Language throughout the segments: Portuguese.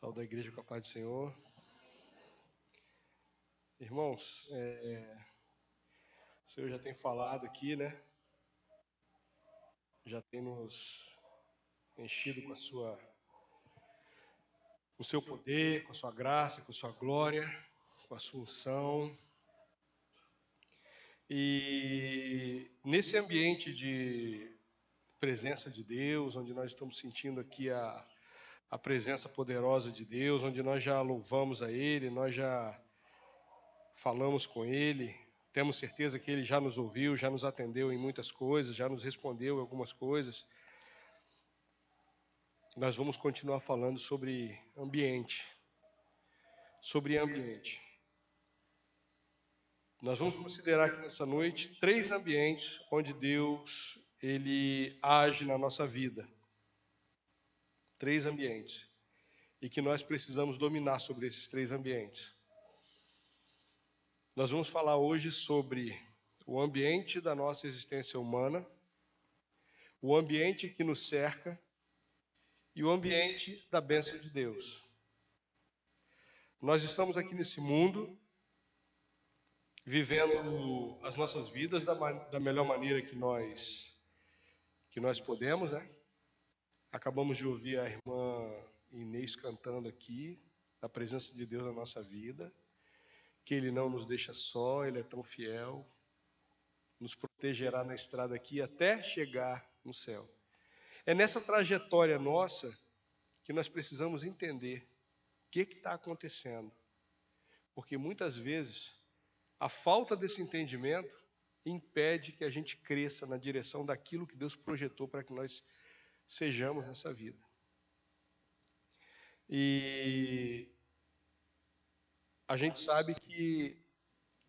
Saúde a igreja com a paz do Senhor. Irmãos, o Senhor já tem falado aqui, né? Já tem nos enchido com o seu poder, com a sua graça, com a sua glória, com a sua unção. E nesse ambiente de presença de Deus, onde nós estamos sentindo aqui a presença poderosa de Deus, onde nós já louvamos a Ele, nós já falamos com Ele, temos certeza que Ele já nos ouviu, já nos atendeu em muitas coisas, já nos respondeu em algumas coisas. Nós vamos continuar falando sobre ambiente. Nós vamos considerar aqui nessa noite 3 ambientes onde Deus, Ele age na nossa vida. 3 ambientes. E que nós precisamos dominar sobre esses 3 ambientes. Nós vamos falar hoje sobre o ambiente da nossa existência humana, o ambiente que nos cerca e o ambiente da bênção de Deus. Nós estamos aqui nesse mundo, vivendo as nossas vidas da melhor maneira que nós podemos, né? Acabamos de ouvir a irmã Inês cantando aqui, da presença de Deus na nossa vida, que Ele não nos deixa só, Ele é tão fiel, nos protegerá na estrada aqui até chegar no céu. É nessa trajetória nossa que nós precisamos entender o que está acontecendo. Porque muitas vezes a falta desse entendimento impede que a gente cresça na direção daquilo que Deus projetou para que nós sejamos nessa vida. E a gente sabe que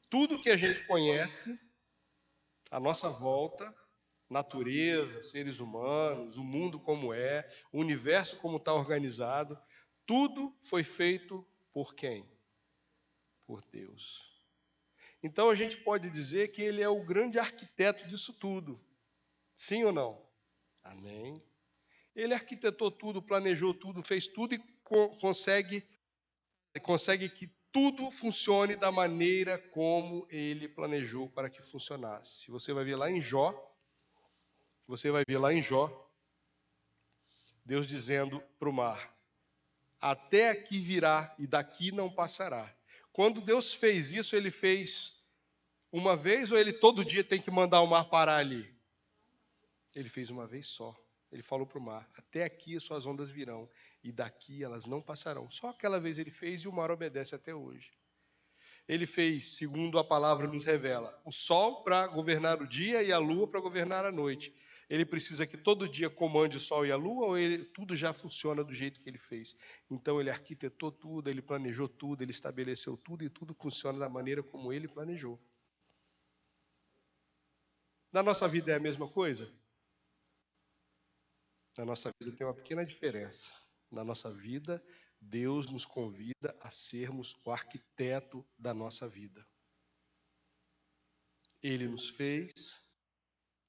tudo que a gente conhece, à nossa volta, natureza, seres humanos, o mundo como é, o universo como está organizado, tudo foi feito por quem? Por Deus. Então a gente pode dizer que Ele é o grande arquiteto disso tudo. Sim ou não? Amém. Ele arquitetou tudo, planejou tudo, fez tudo e consegue que tudo funcione da maneira como Ele planejou para que funcionasse. Você vai ver lá em Jó, Deus dizendo para o mar: até aqui virá e daqui não passará. Quando Deus fez isso, Ele fez uma vez ou Ele todo dia tem que mandar o mar parar ali? Ele fez uma vez só. Ele falou para o mar: até aqui as suas ondas virão e daqui elas não passarão. Só aquela vez Ele fez e o mar obedece até hoje. Ele fez, segundo a palavra nos revela, o sol para governar o dia e a lua para governar a noite. Ele precisa que todo dia comande o sol e a lua, ou tudo já funciona do jeito que Ele fez? Então Ele arquitetou tudo, Ele planejou tudo, Ele estabeleceu tudo e tudo funciona da maneira como Ele planejou. Na nossa vida é a mesma coisa? Na nossa vida tem uma pequena diferença. Na nossa vida, Deus nos convida a sermos o arquiteto da nossa vida. Ele nos fez,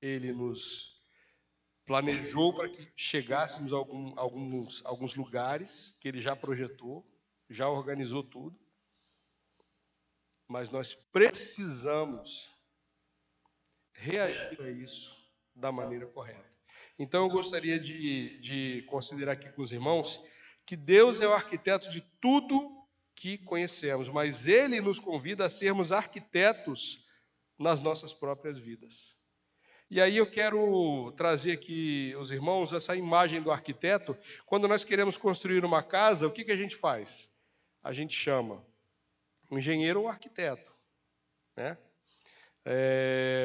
Ele nos planejou para que chegássemos a alguns lugares que Ele já projetou, já organizou tudo. Mas nós precisamos reagir a isso da maneira correta. Então eu gostaria de considerar aqui com os irmãos que Deus é o arquiteto de tudo que conhecemos, mas Ele nos convida a sermos arquitetos nas nossas próprias vidas. E aí eu quero trazer aqui os irmãos essa imagem do arquiteto. Quando nós queremos construir uma casa, o que a gente faz? A gente chama um engenheiro ou arquiteto, né?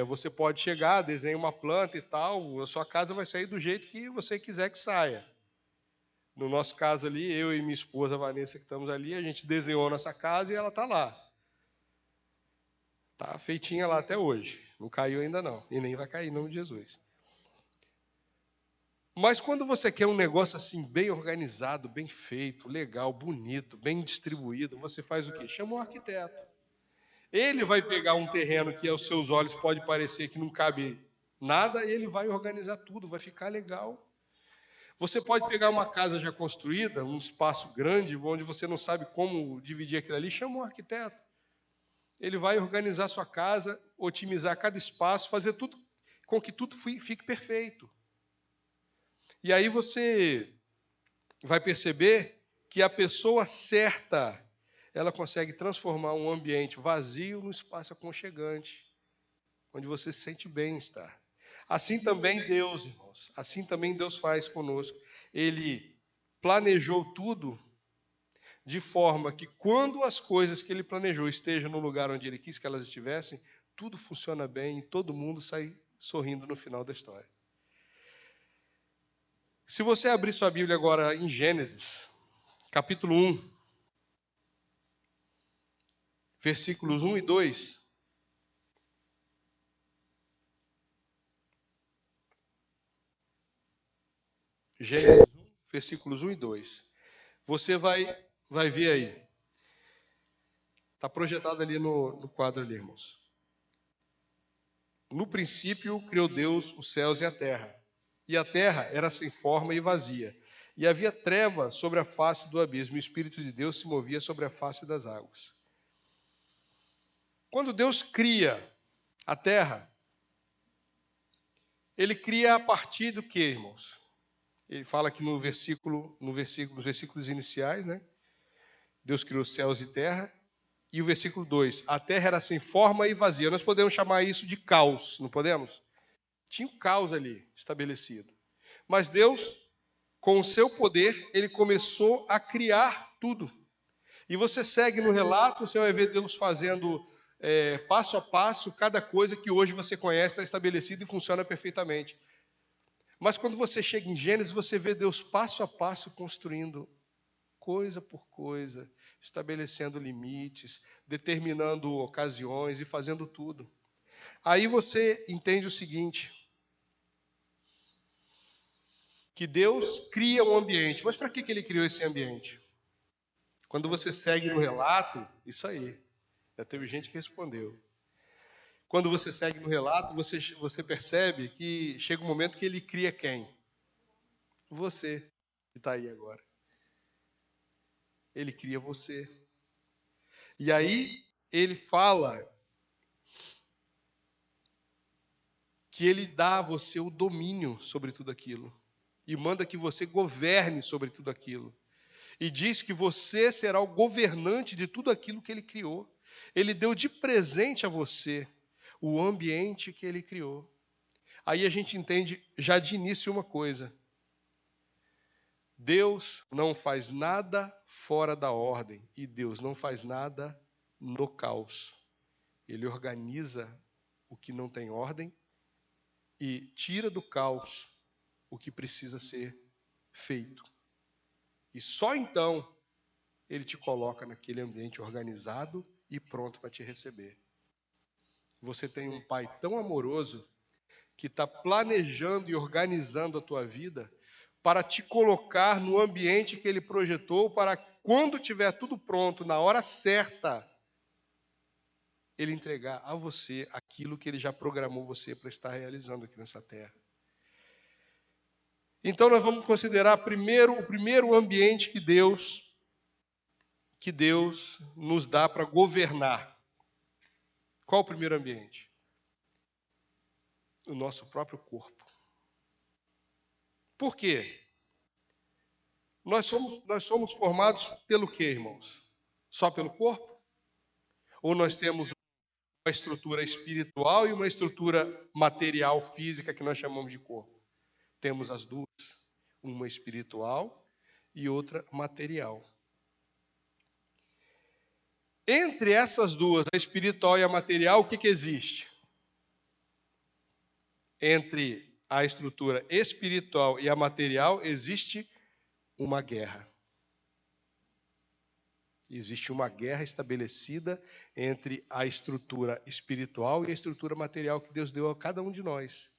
Você pode chegar, desenhar uma planta e tal, a sua casa vai sair do jeito que você quiser que saia. No nosso caso ali, eu e minha esposa Vanessa, que estamos ali, a gente desenhou a nossa casa e ela está lá. Está feitinha lá até hoje. Não caiu ainda não. E nem vai cair em nome de Jesus. Mas quando você quer um negócio assim, bem organizado, bem feito, legal, bonito, bem distribuído, você faz o quê? Chama um arquiteto. Ele vai pegar um terreno que aos seus olhos pode parecer que não cabe nada, e ele vai organizar tudo, vai ficar legal. Você pode pegar uma casa já construída, um espaço grande, onde você não sabe como dividir aquilo ali, chama um arquiteto. Ele vai organizar sua casa, otimizar cada espaço, fazer tudo com que tudo fique perfeito. E aí você vai perceber que a pessoa certa, ela consegue transformar um ambiente vazio num espaço aconchegante, onde você se sente bem estar. Assim também Deus, irmãos, assim também Deus faz conosco. Ele planejou tudo de forma que quando as coisas que ele planejou estejam no lugar onde ele quis que elas estivessem, tudo funciona bem e todo mundo sai sorrindo no final da história. Se você abrir sua Bíblia agora em Gênesis, capítulo 1, versículos 1 e 2. Gênesis 1, versículos 1 e 2. Você vai ver aí. Está projetado ali no quadro ali, irmãos. No princípio criou Deus os céus e a terra. E a terra era sem forma e vazia. E havia treva sobre a face do abismo. E o Espírito de Deus se movia sobre a face das águas. Quando Deus cria a terra, ele cria a partir do que, irmãos? Ele fala aqui nos versículos iniciais, né? Deus criou céus e terra. E o versículo 2, a terra era sem forma e vazia. Nós podemos chamar isso de caos, não podemos? Tinha um caos ali estabelecido. Mas Deus, com o seu poder, ele começou a criar tudo. E você segue no relato, você vai ver Deus fazendo passo a passo cada coisa que hoje você conhece, está estabelecida e funciona perfeitamente. Mas quando você chega em Gênesis, você vê Deus passo a passo construindo coisa por coisa, estabelecendo limites, determinando ocasiões e fazendo tudo. Aí você entende o seguinte, que Deus cria um ambiente. Mas para que ele criou esse ambiente? Quando você segue no relato, isso aí. Já teve gente que respondeu. Quando você segue no relato, você percebe que chega um momento que ele cria quem? Você, que está aí agora. Ele cria você. E aí ele fala que ele dá a você o domínio sobre tudo aquilo. E manda que você governe sobre tudo aquilo. E diz que você será o governante de tudo aquilo que ele criou. Ele deu de presente a você o ambiente que ele criou. Aí a gente entende já de início uma coisa. Deus não faz nada fora da ordem. E Deus não faz nada no caos. Ele organiza o que não tem ordem e tira do caos o que precisa ser feito. E só então ele te coloca naquele ambiente organizado e pronto para te receber. Você tem um pai tão amoroso que está planejando e organizando a tua vida para te colocar no ambiente que ele projetou para quando tiver tudo pronto, na hora certa, ele entregar a você aquilo que ele já programou você para estar realizando aqui nessa terra. Então nós vamos considerar o primeiro ambiente que Deus nos dá para governar. Qual o primeiro ambiente? O nosso próprio corpo. Por quê? Nós somos formados pelo quê, irmãos? Só pelo corpo? Ou nós temos uma estrutura espiritual e uma estrutura material, física, que nós chamamos de corpo? Temos as duas. Uma espiritual e outra material. Entre essas duas, a espiritual e a material, o que existe? Entre a estrutura espiritual e a material, existe uma guerra. Existe uma guerra estabelecida entre a estrutura espiritual e a estrutura material que Deus deu a cada um de nós.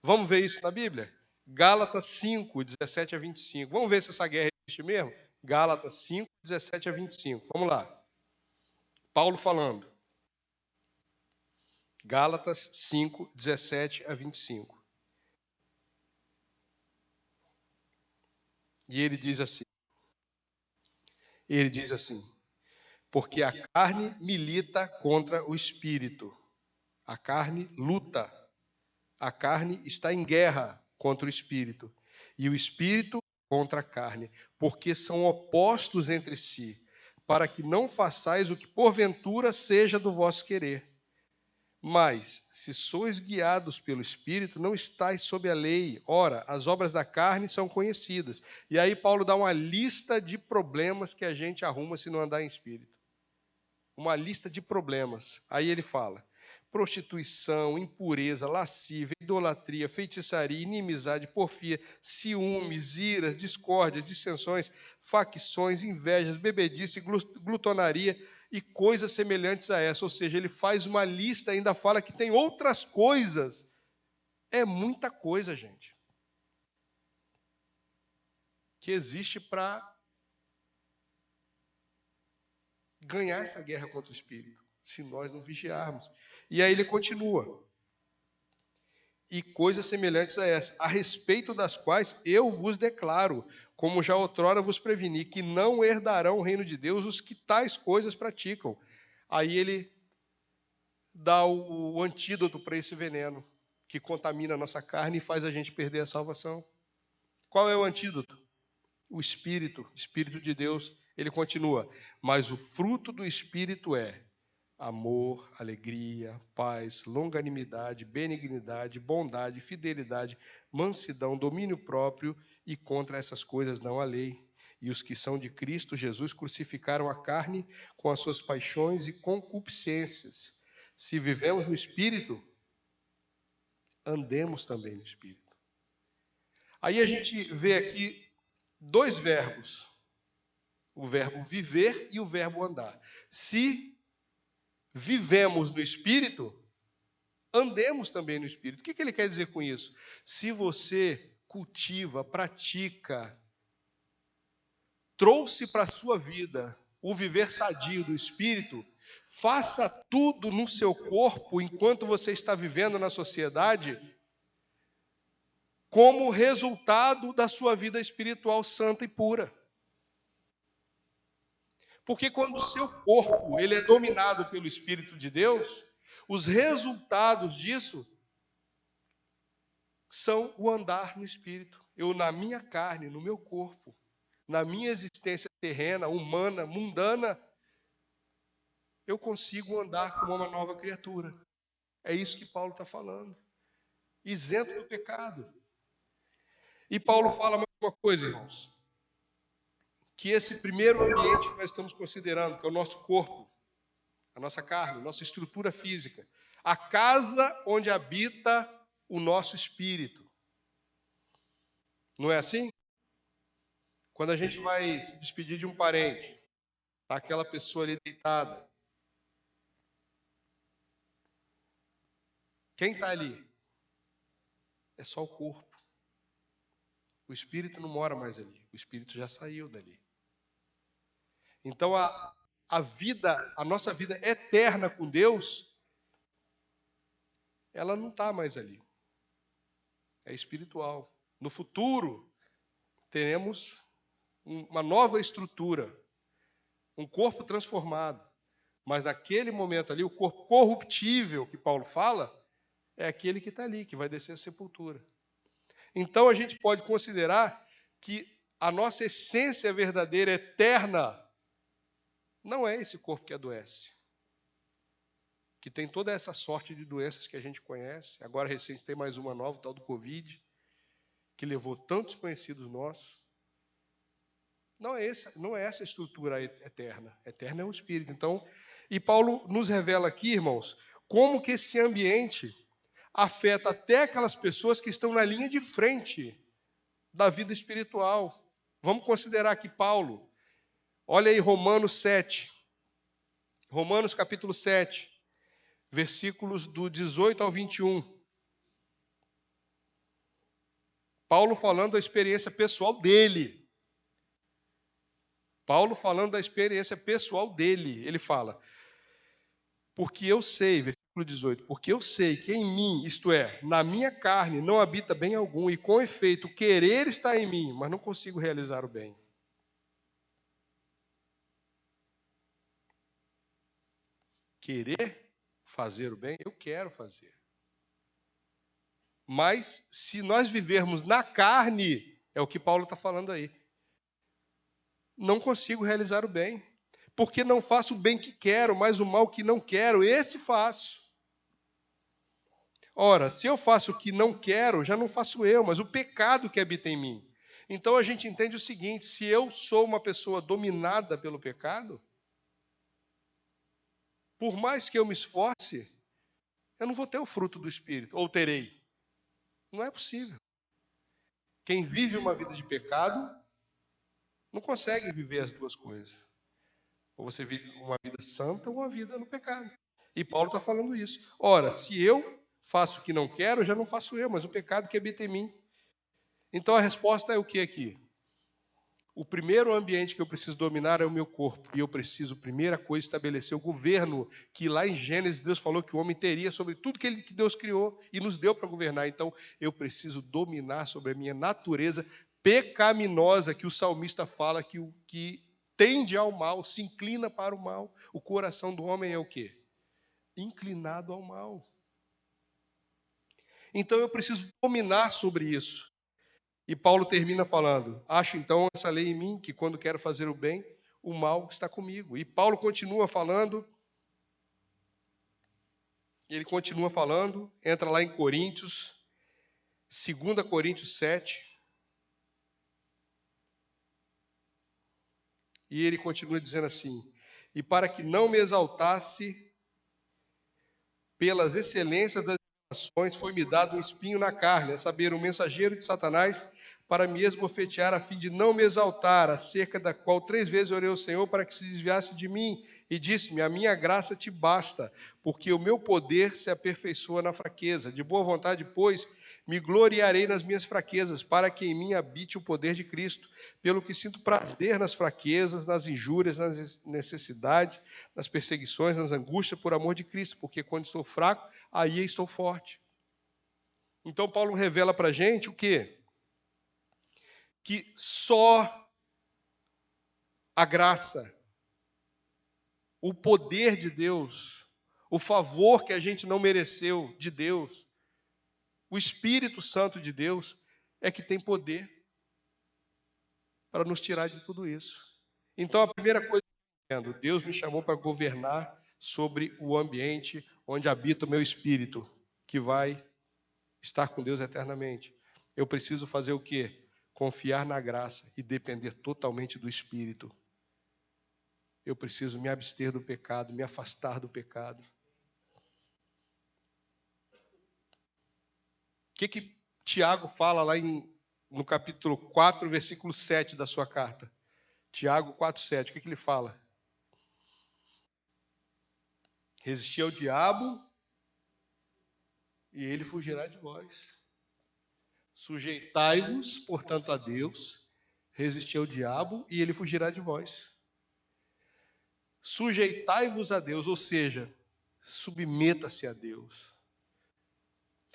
Vamos ver isso na Bíblia? Gálatas 5, 17 a 25. Vamos ver se essa guerra existe mesmo? Gálatas 5, 17 a 25. Vamos lá. Paulo falando. Gálatas 5, 17 a 25. E ele diz assim, porque a carne milita contra o espírito. A carne luta. A carne está em guerra contra o espírito. E o espírito contra a carne. Porque são opostos entre si, para que não façais o que porventura seja do vosso querer. Mas, se sois guiados pelo Espírito, não estáis sob a lei. Ora, as obras da carne são conhecidas. E aí Paulo dá uma lista de problemas que a gente arruma se não andar em Espírito. Uma lista de problemas. Aí ele fala: prostituição, impureza, lascívia, idolatria, feitiçaria, inimizade, porfia, ciúmes, iras, discórdias, dissensões, facções, invejas, bebedice, glutonaria e coisas semelhantes a essa. Ou seja, ele faz uma lista e ainda fala que tem outras coisas. É muita coisa, gente, que existe para ganhar essa guerra contra o espírito, se nós não vigiarmos. E aí ele continua. E coisas semelhantes a essa, a respeito das quais eu vos declaro, como já outrora vos preveni, que não herdarão o reino de Deus os que tais coisas praticam. Aí ele dá o antídoto para esse veneno que contamina a nossa carne e faz a gente perder a salvação. Qual é o antídoto? O Espírito de Deus. Ele continua, mas o fruto do Espírito é amor, alegria, paz, longanimidade, benignidade, bondade, fidelidade, mansidão, domínio próprio, e contra essas coisas não há lei. E os que são de Cristo Jesus crucificaram a carne com as suas paixões e concupiscências. Se vivemos no Espírito, andemos também no Espírito. Aí a gente vê aqui dois verbos, o verbo viver e o verbo andar. Se vivemos no Espírito, andemos também no Espírito. O que ele quer dizer com isso? Se você cultiva, pratica, trouxe para a sua vida o viver sadio do Espírito, faça tudo no seu corpo, enquanto você está vivendo na sociedade, como resultado da sua vida espiritual santa e pura. Porque quando o seu corpo ele é dominado pelo Espírito de Deus, os resultados disso são o andar no Espírito. Eu, na minha carne, no meu corpo, na minha existência terrena, humana, mundana, eu consigo andar como uma nova criatura. É isso que Paulo está falando. Isento do pecado. E Paulo fala mais uma coisa, irmãos. Que esse primeiro ambiente que nós estamos considerando, que é o nosso corpo, a nossa carne, a nossa estrutura física, a casa onde habita o nosso espírito. Não é assim? Quando a gente vai se despedir de um parente, está aquela pessoa ali deitada. Quem está ali? É só o corpo. O espírito não mora mais ali. O espírito já saiu dali. Então a vida, a nossa vida eterna com Deus, ela não está mais ali. É espiritual. No futuro, teremos uma nova estrutura, um corpo transformado. Mas naquele momento ali, o corpo corruptível que Paulo fala, é aquele que está ali, que vai descer à sepultura. Então a gente pode considerar que a nossa essência verdadeira, eterna, não é esse corpo que adoece, que tem toda essa sorte de doenças que a gente conhece. Agora recente tem mais uma nova, o tal do Covid, que levou tantos conhecidos nossos. Não é essa estrutura eterna. Eterna é o Espírito. Então, e Paulo nos revela aqui, irmãos, como que esse ambiente afeta até aquelas pessoas que estão na linha de frente da vida espiritual. Vamos considerar aqui Paulo. Olha aí Romanos 7. Romanos capítulo 7, versículos do 18 ao 21. Paulo falando da experiência pessoal dele. Paulo falando da experiência pessoal dele. Ele fala, porque eu sei, versículo versículo 18, porque eu sei que em mim, isto é, na minha carne, não habita bem algum, e com efeito, o querer está em mim, mas não consigo realizar o bem. Querer fazer o bem, eu quero fazer. Mas, se nós vivermos na carne, é o que Paulo está falando aí, não consigo realizar o bem. Porque não faço o bem que quero, mas o mal que não quero, esse faço. Ora, se eu faço o que não quero, já não faço eu, mas o pecado que habita em mim. Então a gente entende o seguinte: se eu sou uma pessoa dominada pelo pecado, por mais que eu me esforce, eu não vou ter o fruto do Espírito, ou terei. Não é possível. Quem vive uma vida de pecado não consegue viver as duas coisas. Ou você vive uma vida santa ou uma vida no pecado. E Paulo está falando isso. Ora, se eu faço o que não quero, já não faço eu, mas o pecado que habita em mim. Então a resposta é o que aqui? O primeiro ambiente que eu preciso dominar é o meu corpo. E eu preciso, primeira coisa, estabelecer o governo que lá em Gênesis Deus falou que o homem teria sobre tudo que Deus criou e nos deu para governar. Então eu preciso dominar sobre a minha natureza pecaminosa, que o salmista fala que tende ao mal, se inclina para o mal. O coração do homem é o quê? Inclinado ao mal. Então eu preciso dominar sobre isso. E Paulo termina falando: acho então essa lei em mim, que quando quero fazer o bem, o mal está comigo. E Paulo continua falando, entra lá em Coríntios, 2 Coríntios 7, e ele continua dizendo assim: e para que não me exaltasse pelas excelências das nações, foi-me dado um espinho na carne, a saber, um mensageiro de Satanás, para me esbofetear, a fim de não me exaltar, acerca da qual 3 vezes orei ao Senhor para que se desviasse de mim, e disse-me: a minha graça te basta, porque o meu poder se aperfeiçoa na fraqueza. De boa vontade, pois, me gloriarei nas minhas fraquezas, para que em mim habite o poder de Cristo, pelo que sinto prazer nas fraquezas, nas injúrias, nas necessidades, nas perseguições, nas angústias, por amor de Cristo, porque quando estou fraco, aí estou forte. Então Paulo revela para a gente o quê? Que só a graça, o poder de Deus, o favor que a gente não mereceu de Deus, o Espírito Santo de Deus é que tem poder para nos tirar de tudo isso. Então a primeira coisa que eu entendo, Deus me chamou para governar sobre o ambiente onde habita o meu espírito, que vai estar com Deus eternamente. Eu preciso fazer o quê? Confiar na graça e depender totalmente do Espírito. Eu preciso me abster do pecado, me afastar do pecado. O que Tiago fala lá no capítulo 4, versículo 7 da sua carta? Tiago 4, 7, o que ele fala? Resistir ao diabo e ele fugirá de vós. Sujeitai-vos, portanto, a Deus, resistir ao diabo e ele fugirá de vós. Sujeitai-vos a Deus, ou seja, submeta-se a Deus.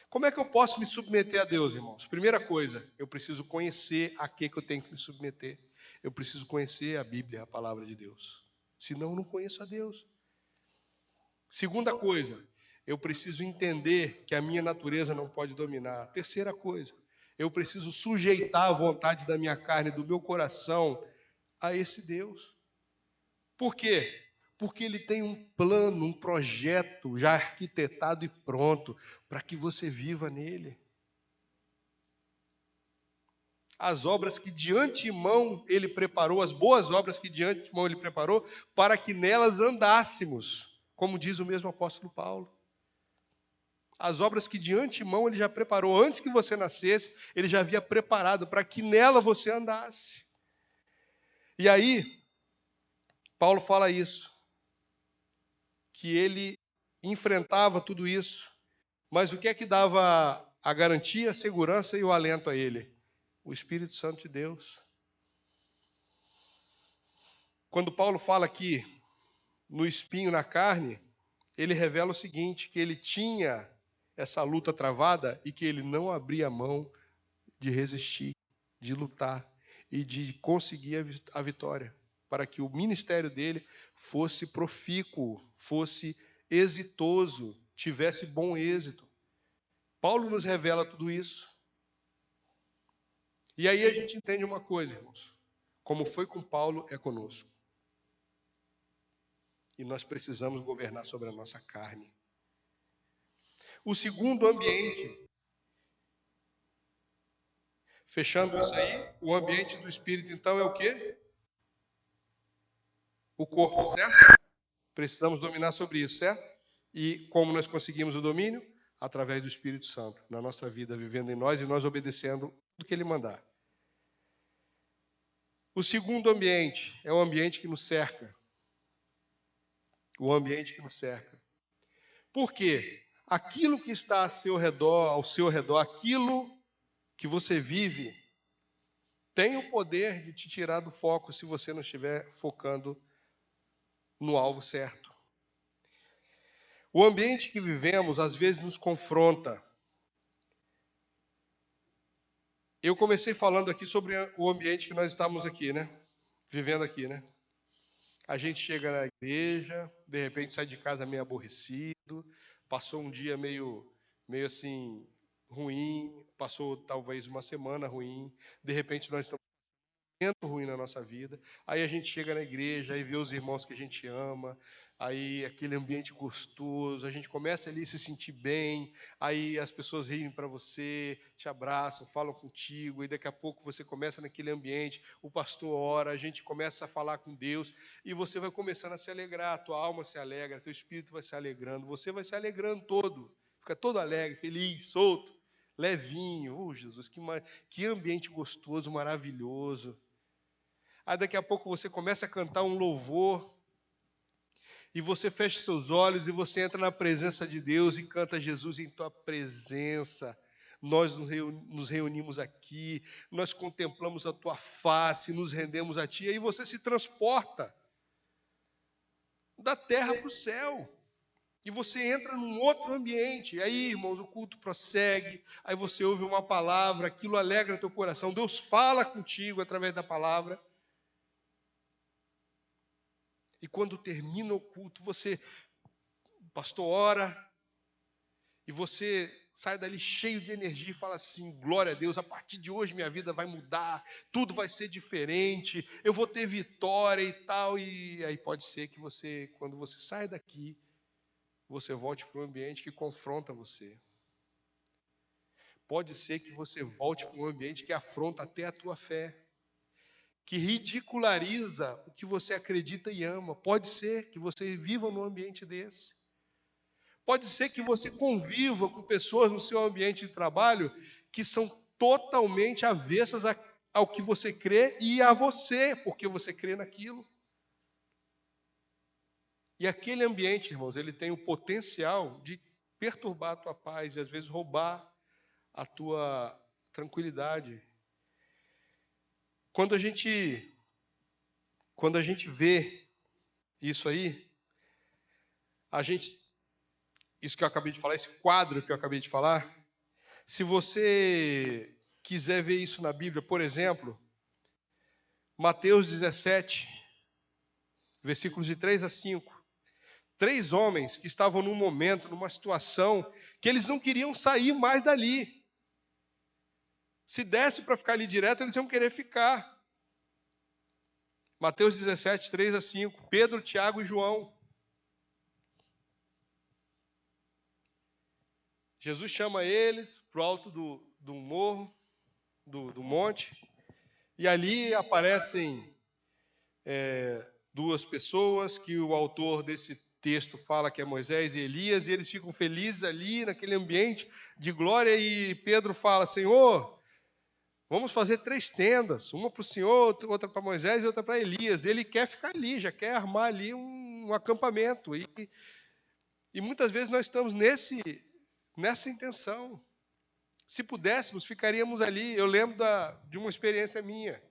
Como é que eu posso me submeter a Deus, irmãos? Primeira coisa, eu preciso conhecer a que eu tenho que me submeter. Eu preciso conhecer a Bíblia, a palavra de Deus. Senão eu não conheço a Deus. Segunda coisa, eu preciso entender que a minha natureza não pode dominar. Terceira coisa, eu preciso sujeitar a vontade da minha carne, do meu coração, a esse Deus. Por quê? Porque ele tem um plano, um projeto já arquitetado e pronto para que você viva nele. As obras que de antemão ele preparou, as boas obras que de antemão ele preparou, para que nelas andássemos, como diz o mesmo apóstolo Paulo. As obras que de antemão ele já preparou, antes que você nascesse, ele já havia preparado para que nela você andasse. E aí, Paulo fala isso, que ele enfrentava tudo isso, mas o que é que dava a garantia, a segurança e o alento a ele? O Espírito Santo de Deus. Quando Paulo fala aqui no espinho na carne, ele revela o seguinte, que ele tinha essa luta travada e que ele não abria mão de resistir, de lutar e de conseguir a vitória, para que o ministério dele fosse profícuo, fosse exitoso, tivesse bom êxito. Paulo nos revela tudo isso. E aí a gente entende uma coisa, irmãos. Como foi com Paulo, é conosco. E nós precisamos governar sobre a nossa carne. O segundo ambiente, fechando isso aí, o ambiente do Espírito, então, é o quê? O corpo, certo? Precisamos dominar sobre isso, certo? E como nós conseguimos o domínio? Através do Espírito Santo, na nossa vida, vivendo em nós e nós obedecendo tudo que Ele mandar. O segundo ambiente é o ambiente que nos cerca. O ambiente que nos cerca. Por quê? Aquilo que está ao seu redor, aquilo que você vive, tem o poder de te tirar do foco se você não estiver focando no alvo certo. O ambiente que vivemos, às vezes, nos confronta. Eu comecei falando aqui sobre o ambiente que nós estamos aqui, né? Vivendo aqui, né? A gente chega na igreja, de repente sai de casa meio aborrecido, passou um dia meio assim, ruim, passou talvez uma semana ruim, de repente nós estamos ruim na nossa vida, aí a gente chega na igreja, aí vê os irmãos que a gente ama, aí aquele ambiente gostoso, a gente começa ali a se sentir bem, aí as pessoas riem para você, te abraçam, falam contigo, e daqui a pouco você começa naquele ambiente, o pastor ora, a gente começa a falar com Deus, e você vai começando a se alegrar, a tua alma se alegra, teu espírito vai se alegrando, você vai se alegrando todo, fica todo alegre, feliz, solto, levinho, Jesus, que ambiente gostoso, maravilhoso. Aí daqui a pouco você começa a cantar um louvor, e você fecha seus olhos e você entra na presença de Deus e canta Jesus em tua presença. Nós nos reunimos aqui, nós contemplamos a tua face, nos rendemos a ti, aí você se transporta da terra para o céu. E você entra num outro ambiente. Aí, irmãos, o culto prossegue, aí você ouve uma palavra, aquilo alegra teu coração, Deus fala contigo através da palavra. E quando termina o culto, o pastor ora, e você sai dali cheio de energia e fala assim, glória a Deus, a partir de hoje minha vida vai mudar, tudo vai ser diferente, eu vou ter vitória e tal. E aí pode ser que você, quando você sai daqui, você volte para um ambiente que confronta você. Pode ser que você volte para um ambiente que afronta até a tua fé, que ridiculariza o que você acredita e ama. Pode ser que você viva num ambiente desse. Pode ser que você conviva com pessoas no seu ambiente de trabalho que são totalmente avessas ao que você crê e a você, porque você crê naquilo. E aquele ambiente, irmãos, ele tem o potencial de perturbar a tua paz e às vezes roubar a tua tranquilidade. Quando a gente vê isso aí, isso que eu acabei de falar, esse quadro que eu acabei de falar, se você quiser ver isso na Bíblia, por exemplo, Mateus 17, versículos de 3 a 5. 3 homens que estavam num momento, numa situação, que eles não queriam sair mais dali. Se desse para ficar ali direto, eles iam querer ficar. Mateus 17, 3 a 5. Pedro, Tiago e João. Jesus chama eles para o alto do morro, do monte, e ali aparecem 2 pessoas que o autor desse texto fala que é Moisés e Elias, e eles ficam felizes ali naquele ambiente de glória, e Pedro fala, Senhor, vamos fazer 3 tendas, uma para o Senhor, outra para Moisés e outra para Elias. Ele quer ficar ali, já quer armar ali um acampamento, e muitas vezes nós estamos nessa intenção. Se pudéssemos, ficaríamos ali. Eu lembro de uma experiência minha.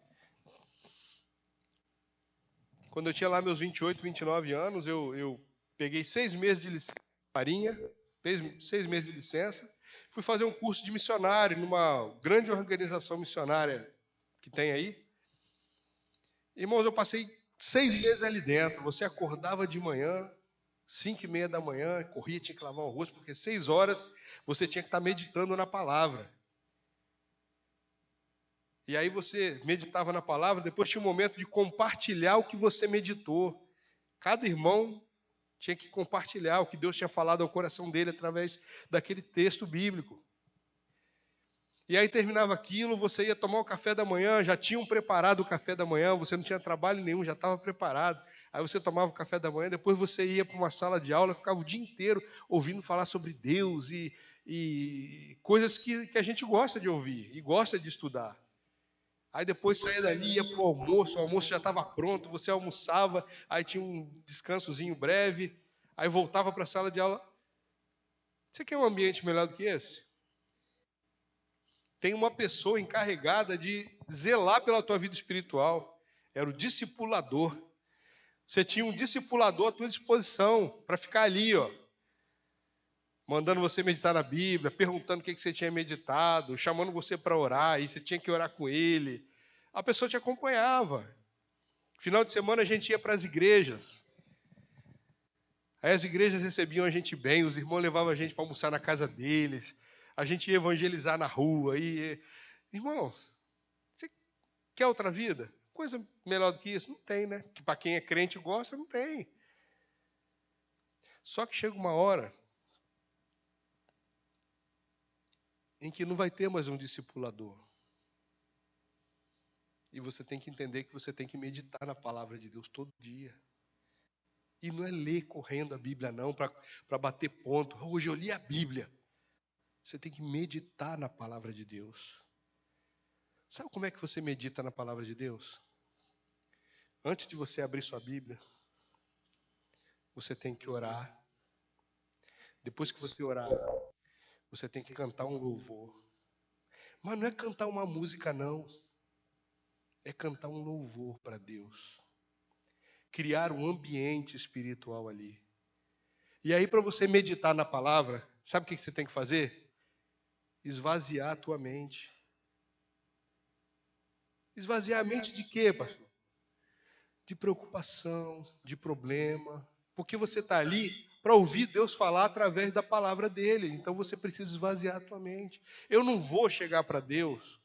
Quando eu tinha lá meus 28, 29 anos, eu peguei 6 meses de licença na Marinha, 6 meses de licença, fui fazer um curso de missionário numa grande organização missionária que tem aí. Irmãos, eu passei 6 meses ali dentro. Você acordava de manhã, 5:30 da manhã, corria, tinha que lavar o rosto, porque 6 horas você tinha que estar meditando na palavra. E aí você meditava na palavra, depois tinha um momento de compartilhar o que você meditou. Cada irmão tinha que compartilhar o que Deus tinha falado ao coração dele através daquele texto bíblico. E aí terminava aquilo, você ia tomar o café da manhã, já tinham preparado o café da manhã, você não tinha trabalho nenhum, já estava preparado. Aí você tomava o café da manhã, depois você ia para uma sala de aula, ficava o dia inteiro ouvindo falar sobre Deus e coisas que a gente gosta de ouvir e gosta de estudar. Aí depois saía dali, ia para o almoço já estava pronto, você almoçava, aí tinha um descansozinho breve, aí voltava para a sala de aula. Você quer um ambiente melhor do que esse? Tem uma pessoa encarregada de zelar pela tua vida espiritual. Era o discipulador. Você tinha um discipulador à tua disposição para ficar ali, ó, mandando você meditar na Bíblia, perguntando o que você tinha meditado, chamando você para orar, e você tinha que orar com ele. A pessoa te acompanhava. Final de semana a gente ia para as igrejas. Aí as igrejas recebiam a gente bem, os irmãos levavam a gente para almoçar na casa deles, a gente ia evangelizar na rua. Irmão, você quer outra vida? Coisa melhor do que isso? Não tem, né? Que para quem é crente e gosta, não tem. Só que chega uma hora em que não vai ter mais um discipulador. E você tem que entender que você tem que meditar na palavra de Deus todo dia. E não é ler correndo a Bíblia, não, para bater ponto. Hoje eu li a Bíblia. Você tem que meditar na palavra de Deus. Sabe como é que você medita na palavra de Deus? Antes de você abrir sua Bíblia, você tem que orar. Depois que você orar, você tem que cantar um louvor. Mas não é cantar uma música, não. É cantar um louvor para Deus. Criar um ambiente espiritual ali. E aí, para você meditar na palavra, sabe o que você tem que fazer? Esvaziar a tua mente. Esvaziar a mente de quê, pastor? De preocupação, de problema. Porque você está ali para ouvir Deus falar através da palavra dele. Então você precisa esvaziar a tua mente. Eu não vou chegar para Deus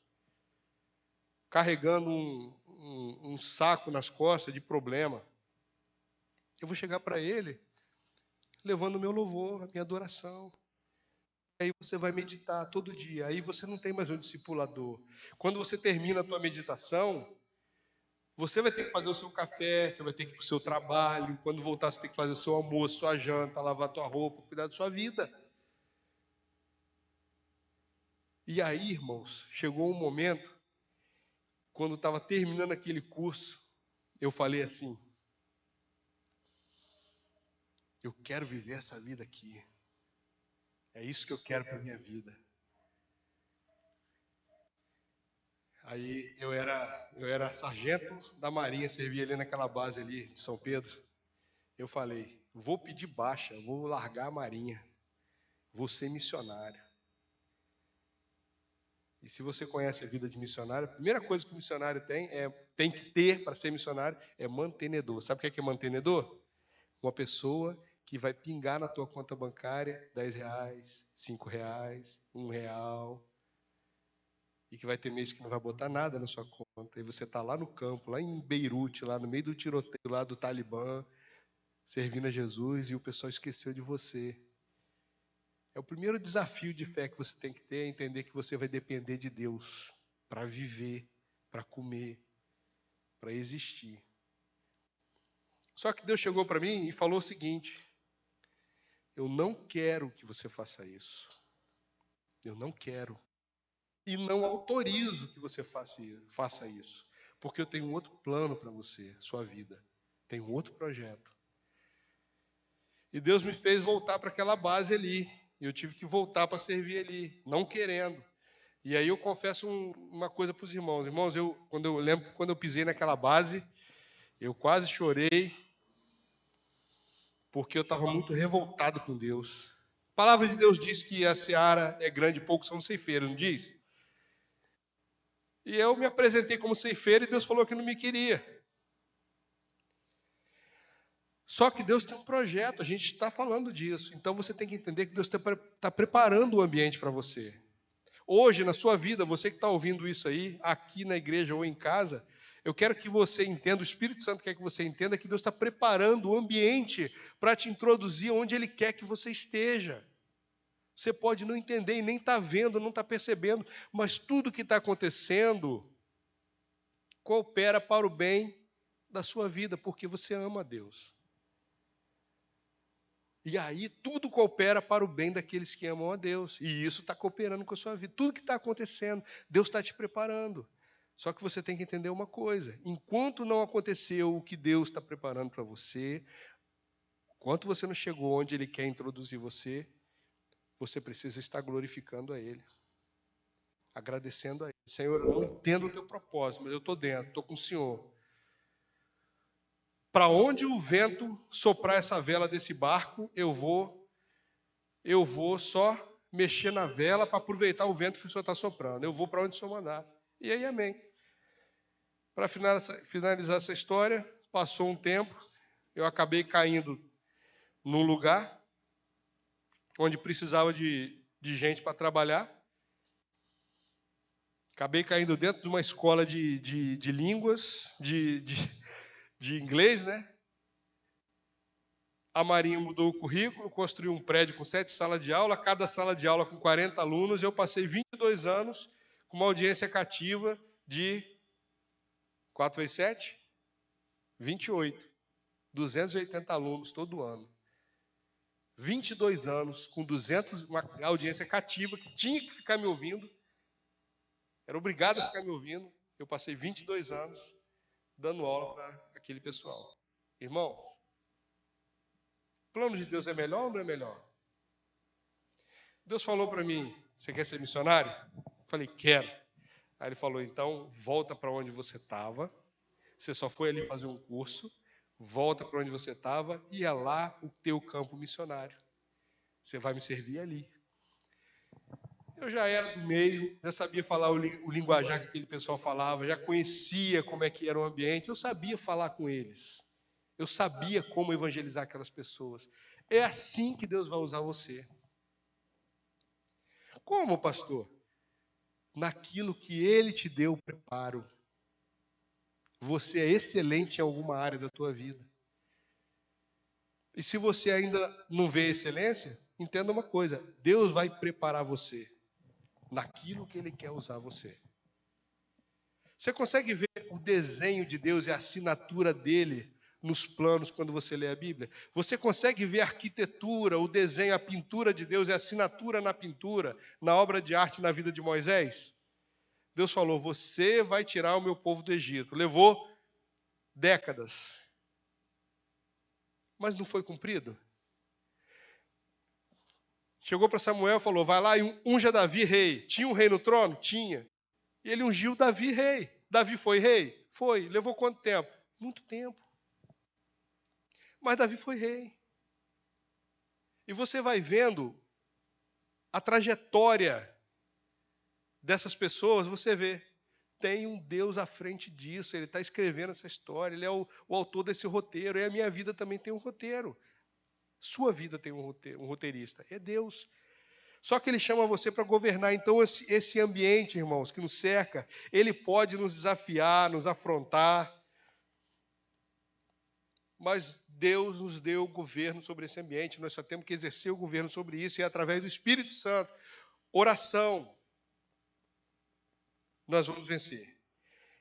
carregando um saco nas costas de problema. Eu vou chegar para Ele levando o meu louvor, a minha adoração. Aí você vai meditar todo dia. Aí você não tem mais um discipulador. Quando você termina a tua meditação, você vai ter que fazer o seu café, você vai ter que ir para o seu trabalho. Quando voltar, você tem que fazer o seu almoço, sua janta, lavar a tua roupa, cuidar da sua vida. E aí, irmãos, chegou um momento, quando estava terminando aquele curso, eu falei assim: eu quero viver essa vida aqui. É isso que eu quero para a minha vida. Aí eu era sargento da Marinha, servia ali naquela base ali de São Pedro. Eu falei: vou pedir baixa, vou largar a Marinha, vou ser missionário. E se você conhece a vida de missionário, a primeira coisa que o missionário tem que ter para ser missionário é mantenedor. Sabe o que é mantenedor? Uma pessoa que vai pingar na tua conta bancária R$10, R$5, R$1, e que vai ter mês que não vai botar nada na sua conta. E você está lá no campo, lá em Beirute, lá no meio do tiroteio lá do Talibã, servindo a Jesus, e o pessoal esqueceu de você. É o primeiro desafio de fé que você tem que ter, é entender que você vai depender de Deus para viver, para comer, para existir. Só que Deus chegou para mim e falou o seguinte: eu não quero que você faça isso. Eu não quero. E não autorizo que você faça isso. Porque eu tenho um outro plano para você, sua vida. Tenho um outro projeto. E Deus me fez voltar para aquela base ali. E eu tive que voltar para servir ali, não querendo. E aí eu confesso uma coisa para os irmãos. Irmãos, eu lembro que quando eu pisei naquela base, eu quase chorei. porque eu estava muito revoltado com Deus. A palavra de Deus diz que a seara é grande e poucos são ceifeiros, não diz? E eu me apresentei como ceifeiro e Deus falou que não me queria. Só que Deus tem um projeto, a gente está falando disso. Então você tem que entender que Deus está preparando o ambiente para você. Hoje, na sua vida, você que está ouvindo isso aí, aqui na igreja ou em casa, eu quero que você entenda, o Espírito Santo quer que você entenda que Deus está preparando o ambiente para te introduzir onde Ele quer que você esteja. Você pode não entender e nem estar vendo, não estar percebendo, mas tudo que está acontecendo coopera para o bem da sua vida, porque você ama a Deus. E aí tudo coopera para o bem daqueles que amam a Deus. E isso está cooperando com a sua vida. Tudo que está acontecendo, Deus está te preparando. Só que você tem que entender uma coisa. Enquanto não aconteceu o que Deus está preparando para você, enquanto você não chegou onde Ele quer introduzir você, você precisa estar glorificando a Ele. Agradecendo a Ele. Senhor, eu não entendo o teu propósito, mas eu estou dentro, estou com o Senhor. Para onde o vento soprar essa vela desse barco, eu vou só mexer na vela para aproveitar o vento que o Senhor está soprando. Eu vou para onde o Senhor mandar. E aí, amém. Para finalizar essa história, passou um tempo, eu acabei caindo num lugar onde precisava de gente para trabalhar. Acabei caindo dentro de uma escola de línguas, de inglês, né? A Marinha mudou o currículo, construiu um prédio com 7 salas de aula, cada sala de aula com 40 alunos. Eu passei 22 anos com uma audiência cativa de 4 vezes 7, 28. 280 alunos todo ano. 22 anos com 200, uma audiência cativa que tinha que ficar me ouvindo. Era obrigado a ficar me ouvindo. Eu passei 22 anos dando aula para aquele pessoal. Irmãos, o plano de Deus é melhor ou não é melhor? Deus falou para mim, você quer ser missionário? Eu falei, quero. Aí ele falou, então volta para onde você estava. Você só foi ali fazer um curso. Volta para onde você estava e é lá o teu campo missionário. Você vai me servir ali. Eu já era do meio, já sabia falar o linguajar que aquele pessoal falava, já conhecia como é que era o ambiente, eu sabia falar com eles. Eu sabia como evangelizar aquelas pessoas. É assim que Deus vai usar você. Como, pastor? Naquilo que Ele te deu o preparo. Você é excelente em alguma área da tua vida. E se você ainda não vê excelência, entenda uma coisa, Deus vai preparar você naquilo que Ele quer usar você. Você consegue ver o desenho de Deus e a assinatura dele nos planos quando você lê a Bíblia? Você consegue ver a arquitetura, o desenho, a pintura de Deus e a assinatura na pintura, na obra de arte na vida de Moisés? Deus falou, você vai tirar o meu povo do Egito. Levou décadas. Mas não foi cumprido? Chegou para Samuel e falou, vai lá e unja Davi rei. Tinha um rei no trono? Tinha. E ele ungiu Davi rei. Davi foi rei? Foi. Levou quanto tempo? Muito tempo. Mas Davi foi rei. E você vai vendo a trajetória dessas pessoas, você vê, tem um Deus à frente disso, Ele está escrevendo essa história, Ele é o autor desse roteiro, e a minha vida também tem um roteiro. Sua vida tem um roteirista, é Deus. Só que Ele chama você para governar. Então esse ambiente, irmãos, que nos cerca, ele pode nos desafiar, nos afrontar, mas Deus nos deu o governo sobre esse ambiente, nós só temos que exercer o governo sobre isso, e através do Espírito Santo, oração, nós vamos vencer.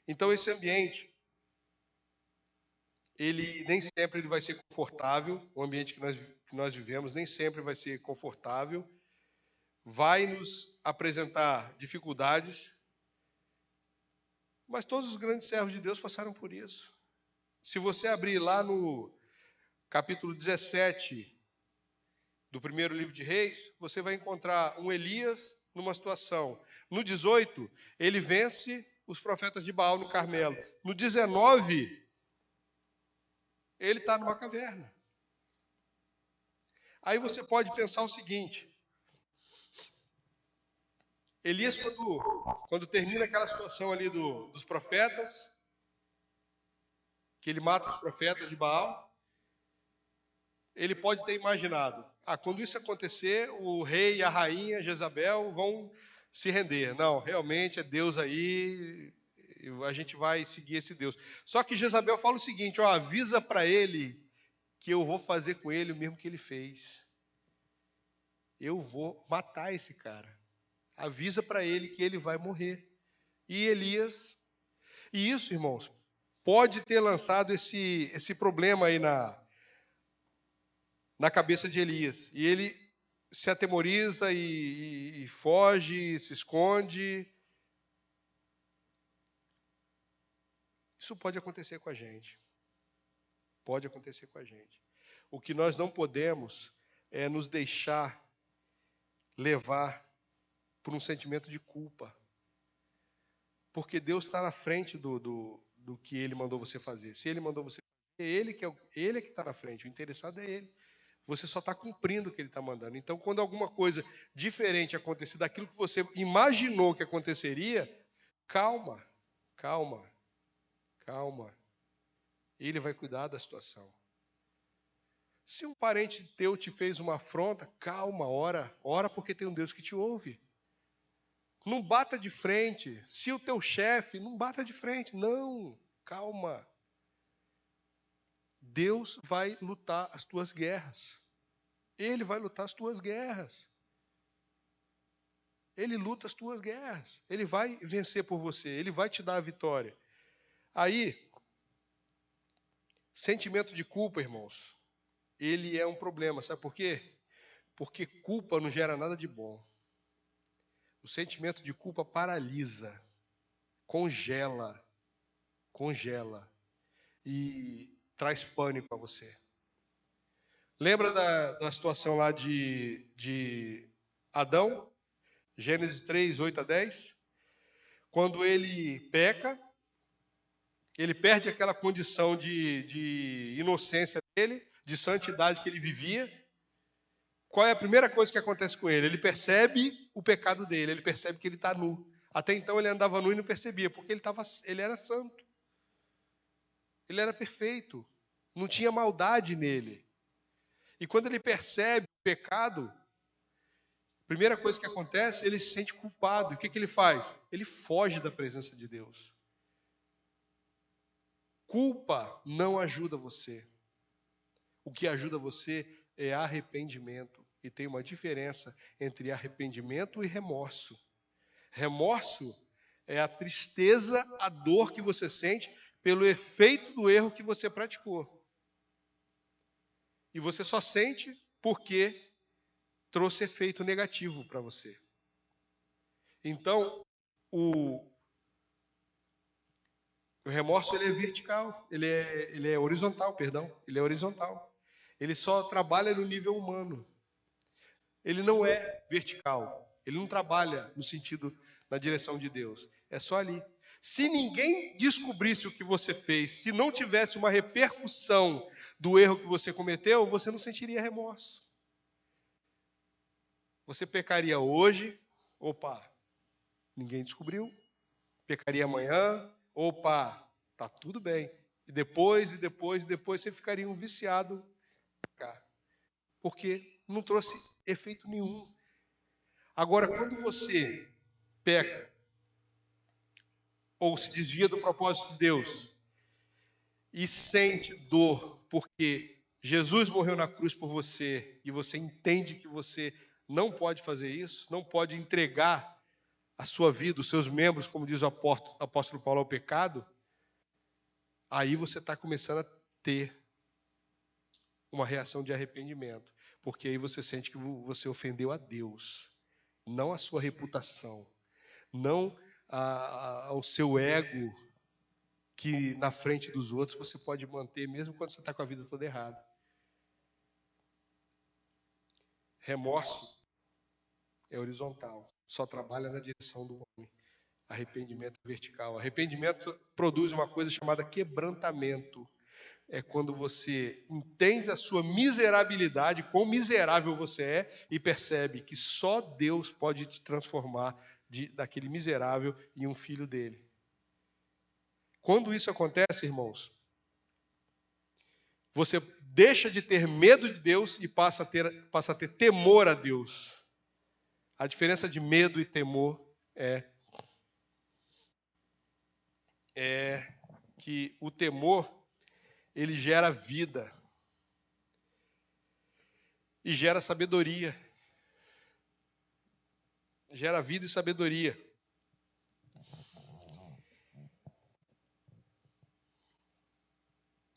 Então esse ambiente, ele nem sempre ele vai ser confortável, o ambiente que nós vivemos nem sempre vai ser confortável, vai nos apresentar dificuldades, mas todos os grandes servos de Deus passaram por isso. Se você abrir lá no capítulo 17 do primeiro livro de Reis, você vai encontrar um Elias numa situação. No 18, ele vence os profetas de Baal no Carmelo. No 19, ele está numa caverna. Aí você pode pensar o seguinte: Elias, quando termina aquela situação ali dos profetas, que ele mata os profetas de Baal, ele pode ter imaginado: quando isso acontecer, o rei e a rainha Jezabel vão se render. Não, realmente é Deus aí, a gente vai seguir esse Deus. Só que Jezabel fala o seguinte: avisa para ele que eu vou fazer com ele o mesmo que ele fez. Eu vou matar esse cara. Avisa para ele que ele vai morrer. E Elias, e isso, irmãos, pode ter lançado esse problema aí na cabeça de Elias. E ele se atemoriza e foge, se esconde. Isso pode acontecer com a gente. Pode acontecer com a gente. O que nós não podemos é nos deixar levar por um sentimento de culpa. Porque Deus está na frente do que Ele mandou você fazer. Se Ele mandou você fazer, Ele é que está na frente. O interessado é Ele. Você só está cumprindo o que Ele está mandando. Então, quando alguma coisa diferente acontecer daquilo que você imaginou que aconteceria, calma, calma, calma. Ele vai cuidar da situação. Se um parente teu te fez uma afronta, calma, ora porque tem um Deus que te ouve. Não bata de frente. Se o teu chefe, não bata de frente. Não, calma. Deus vai lutar as tuas guerras. Ele vai lutar as tuas guerras. Ele luta as tuas guerras. Ele vai vencer por você. Ele vai te dar a vitória. Aí, sentimento de culpa, irmãos, ele é um problema. Sabe por quê? Porque culpa não gera nada de bom. O sentimento de culpa paralisa, congela e traz pânico a você. Lembra da situação lá de Adão? Gênesis 3, 8 a 10? Quando ele peca, ele perde aquela condição de inocência dele, de santidade que ele vivia. Qual é a primeira coisa que acontece com ele? Ele percebe o pecado dele, ele percebe que ele está nu. Até então ele andava nu e não percebia, porque ele era santo. Ele era perfeito. Não tinha maldade nele. E quando ele percebe o pecado, a primeira coisa que acontece, ele se sente culpado. E o que ele faz? Ele foge da presença de Deus. Culpa não ajuda você. O que ajuda você é arrependimento. E tem uma diferença entre arrependimento e remorso. Remorso é a tristeza, a dor que você sente pelo efeito do erro que você praticou. E você só sente porque trouxe efeito negativo para você. Então, o remorso ele é vertical, ele é horizontal, perdão. Ele é horizontal. Ele só trabalha no nível humano. Ele não é vertical. Ele não trabalha no sentido, na direção de Deus. É só ali. Se ninguém descobrisse o que você fez, se não tivesse uma repercussão do erro que você cometeu, você não sentiria remorso. Você pecaria hoje, opa, ninguém descobriu. Pecaria amanhã, opa, tá tudo bem. E depois você ficaria um viciado, porque não trouxe efeito nenhum. Agora, quando você peca ou se desvia do propósito de Deus e sente dor porque Jesus morreu na cruz por você e você entende que você não pode fazer isso, não pode entregar a sua vida, os seus membros, como diz o apóstolo Paulo, ao pecado, aí você está começando a ter uma reação de arrependimento, porque aí você sente que você ofendeu a Deus, não a sua reputação, não ao seu ego, que na frente dos outros você pode manter, mesmo quando você está com a vida toda errada. Remorso é horizontal, só trabalha na direção do homem. Arrependimento é vertical. Arrependimento produz uma coisa chamada quebrantamento. é quando você entende a sua miserabilidade, quão miserável você é, e percebe que só Deus pode te transformar daquele miserável em um filho dele. Quando isso acontece, irmãos, você deixa de ter medo de Deus e passa a ter temor a Deus. A diferença de medo e temor é que o temor, ele gera vida e gera sabedoria. Gera vida e sabedoria.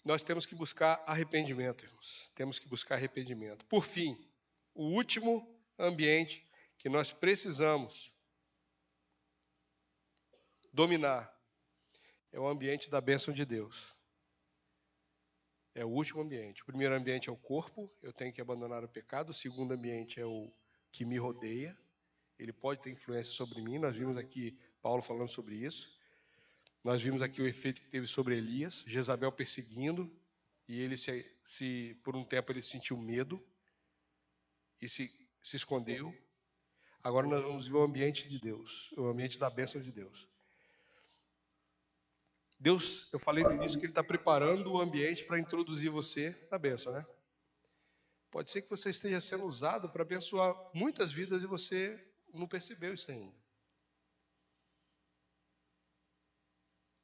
Nós temos que buscar arrependimento, irmãos. Temos que buscar arrependimento. Por fim, o último ambiente que nós precisamos dominar é o ambiente da bênção de Deus. É o último ambiente. O primeiro ambiente é o corpo, eu tenho que abandonar o pecado. O segundo ambiente é o que me rodeia. Ele pode ter influência sobre mim. Nós vimos aqui Paulo falando sobre isso. Nós vimos aqui o efeito que teve sobre Elias, Jezabel perseguindo, e ele por um tempo ele sentiu medo e se escondeu. Agora nós vamos ver o ambiente de Deus, o ambiente da bênção de Deus. Deus, eu falei no início que Ele está preparando o ambiente para introduzir você na bênção, né? Pode ser que você esteja sendo usado para abençoar muitas vidas e você não percebeu isso ainda.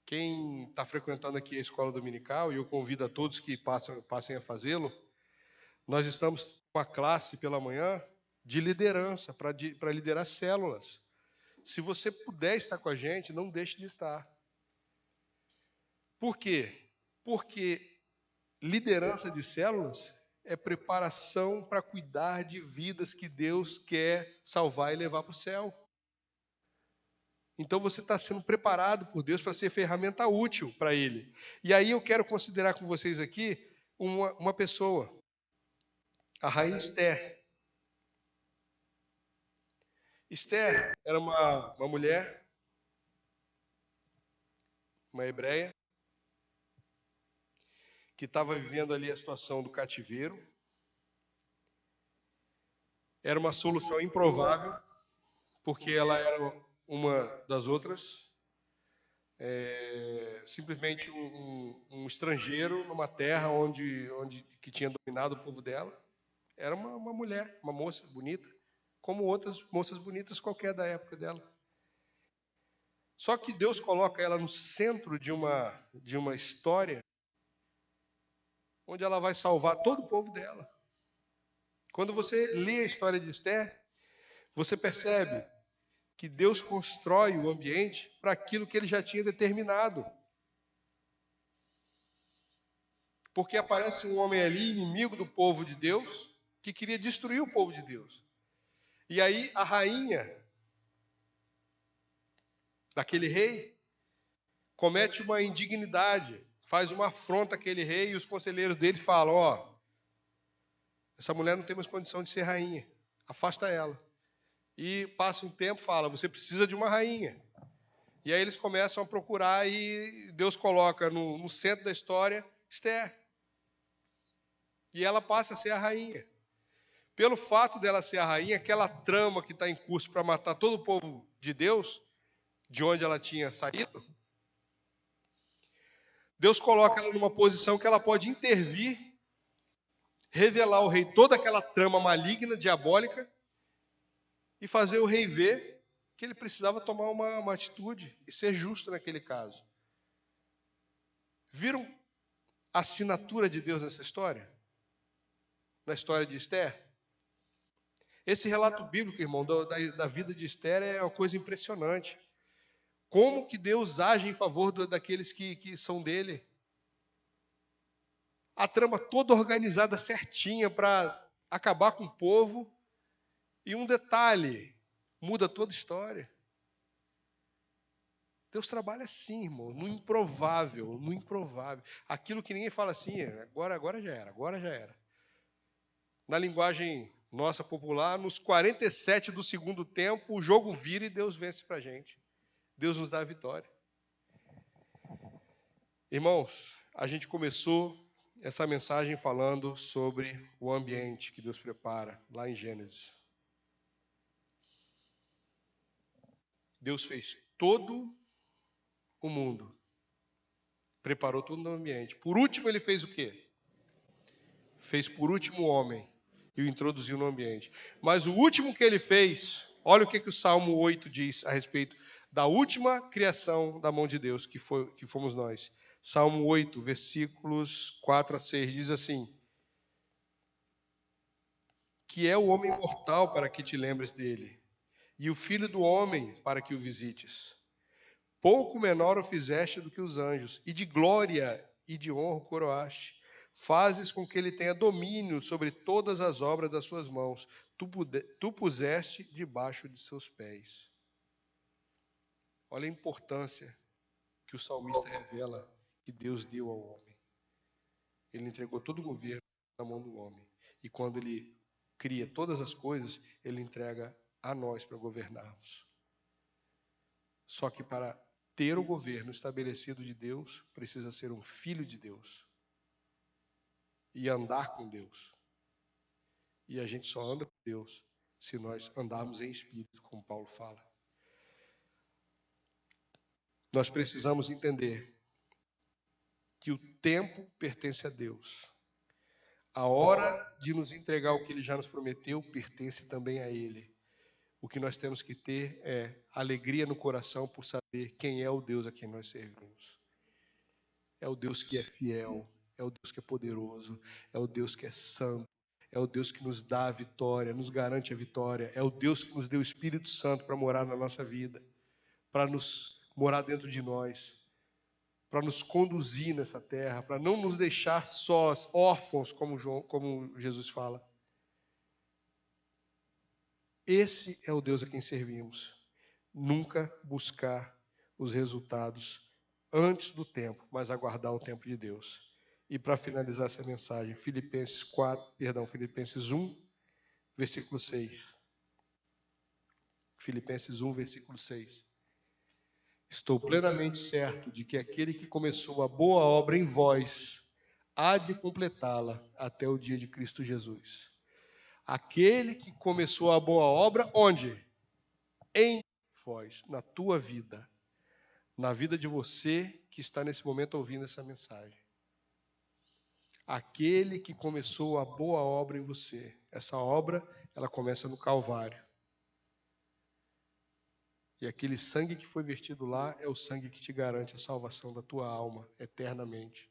Quem está frequentando aqui a escola dominical, e eu convido a todos que passem a fazê-lo, nós estamos com a classe pela manhã de liderança, para liderar células. Se você puder estar com a gente, não deixe de estar. Por quê? Porque liderança de células é preparação para cuidar de vidas que Deus quer salvar e levar para o céu. Então você está sendo preparado por Deus para ser ferramenta útil para Ele. E aí eu quero considerar com vocês aqui uma pessoa, a rainha Esther. Esther era uma mulher, uma hebreia, que estava vivendo ali a situação do cativeiro. Era uma solução improvável, porque ela era uma das outras, simplesmente um estrangeiro numa terra que tinha dominado o povo dela. Era uma mulher, uma moça bonita, como outras moças bonitas qualquer da época dela. Só que Deus coloca ela no centro de uma história onde ela vai salvar todo o povo dela. Quando você lê a história de Esther, você percebe que Deus constrói o ambiente para aquilo que Ele já tinha determinado. Porque aparece um homem ali, inimigo do povo de Deus, que queria destruir o povo de Deus. E aí a rainha daquele rei comete uma indignidade, faz uma afronta àquele rei, e os conselheiros dele falam, essa mulher não tem mais condição de ser rainha, afasta ela. E passa um tempo, fala, você precisa de uma rainha. E aí eles começam a procurar e Deus coloca no centro da história Esther. E ela passa a ser a rainha. Pelo fato dela ser a rainha, aquela trama que está em curso para matar todo o povo de Deus, de onde ela tinha saído, Deus coloca ela numa posição que ela pode intervir, revelar ao rei toda aquela trama maligna, diabólica, e fazer o rei ver que ele precisava tomar uma atitude e ser justo naquele caso. Viram a assinatura de Deus nessa história? Na história de Esther? Esse relato bíblico, irmão, da vida de Esther é uma coisa impressionante. Como que Deus age em favor daqueles que são dele? A trama toda organizada certinha para acabar com o povo. E um detalhe, muda toda a história. Deus trabalha assim, irmão, no improvável, no improvável. Aquilo que ninguém fala assim, agora já era. Na linguagem nossa popular, nos 47 do segundo tempo, o jogo vira e Deus vence para a gente. Deus nos dá a vitória. Irmãos, a gente começou essa mensagem falando sobre o ambiente que Deus prepara lá em Gênesis. Deus fez todo o mundo, preparou todo o ambiente. Por último, ele fez o quê? Fez por último o homem e o introduziu no ambiente. Mas o último que ele fez, olha o que o Salmo 8 diz a respeito da última criação da mão de Deus, que fomos nós. Salmo 8, versículos 4 a 6, diz assim: que é o homem mortal para que te lembres dele, e o filho do homem para que o visites. Pouco menor o fizeste do que os anjos, e de glória e de honra o coroaste. Fazes com que ele tenha domínio sobre todas as obras das suas mãos. Tu puseste debaixo de seus pés. Olha a importância que o salmista revela que Deus deu ao homem. Ele entregou todo o governo na mão do homem. E quando ele cria todas as coisas, ele entrega a nós para governarmos. Só que para ter o governo estabelecido de Deus, precisa ser um filho de Deus. E andar com Deus. E a gente só anda com Deus se nós andarmos em espírito, como Paulo fala. Nós precisamos entender que o tempo pertence a Deus. A hora de nos entregar o que Ele já nos prometeu pertence também a Ele. O que nós temos que ter é alegria no coração por saber quem é o Deus a quem nós servimos. É o Deus que é fiel, é o Deus que é poderoso, é o Deus que é santo, é o Deus que nos dá a vitória, nos garante a vitória, é o Deus que nos deu o Espírito Santo para morar na nossa vida, para nos morar dentro de nós, para nos conduzir nessa terra, para não nos deixar sós, órfãos, como Jesus fala. Esse é o Deus a quem servimos. Nunca buscar os resultados antes do tempo, mas aguardar o tempo de Deus. E para finalizar essa mensagem, Filipenses 1, versículo 6. Filipenses 1, versículo 6. Estou plenamente certo de que aquele que começou a boa obra em vós há de completá-la até o dia de Cristo Jesus. Aquele que começou a boa obra, onde? Em vós, na tua vida. Na vida de você que está nesse momento ouvindo essa mensagem. Aquele que começou a boa obra em você. Essa obra, ela começa no Calvário. E aquele sangue que foi vertido lá é o sangue que te garante a salvação da tua alma eternamente.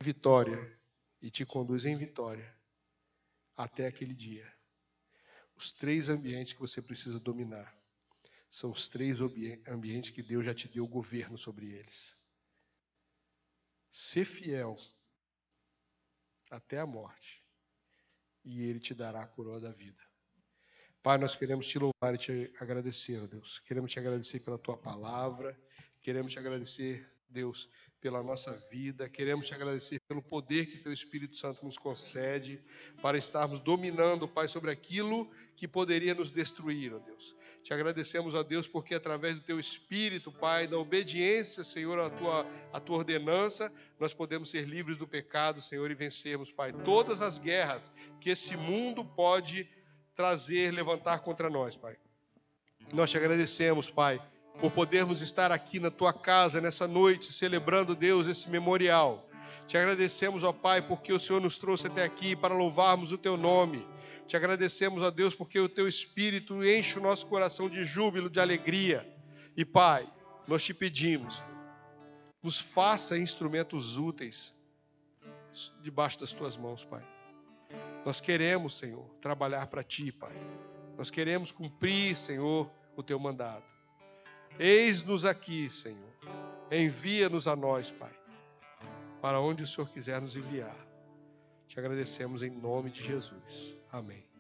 Vitória. E te conduz em vitória até aquele dia. Os 3 ambientes que você precisa dominar são os 3 ambientes que Deus já te deu o governo sobre eles. Ser fiel até a morte, e Ele te dará a coroa da vida. Pai, nós queremos te louvar e te agradecer, ó Deus. Queremos te agradecer pela tua palavra, queremos te agradecer, Deus, pela nossa vida, queremos te agradecer pelo poder que teu Espírito Santo nos concede para estarmos dominando, Pai, sobre aquilo que poderia nos destruir, ó Deus. Te agradecemos, ó Deus, porque através do teu Espírito, Pai, da obediência, Senhor, à tua ordenança, nós podemos ser livres do pecado, Senhor, e vencermos, Pai, todas as guerras que esse mundo pode trazer, levantar contra nós, Pai. Nós te agradecemos, Pai, por podermos estar aqui na tua casa nessa noite, celebrando, Deus, esse memorial. Te agradecemos, ó Pai, porque o Senhor nos trouxe até aqui para louvarmos o teu nome. Te agradecemos, ó Deus, porque o teu Espírito enche o nosso coração de júbilo, de alegria. E, Pai, nós te pedimos, nos faça instrumentos úteis debaixo das tuas mãos, Pai. Nós queremos, Senhor, trabalhar para ti, Pai. Nós queremos cumprir, Senhor, o teu mandado. Eis-nos aqui, Senhor. Envia-nos a nós, Pai, para onde o Senhor quiser nos enviar. Te agradecemos em nome de Jesus. Amém.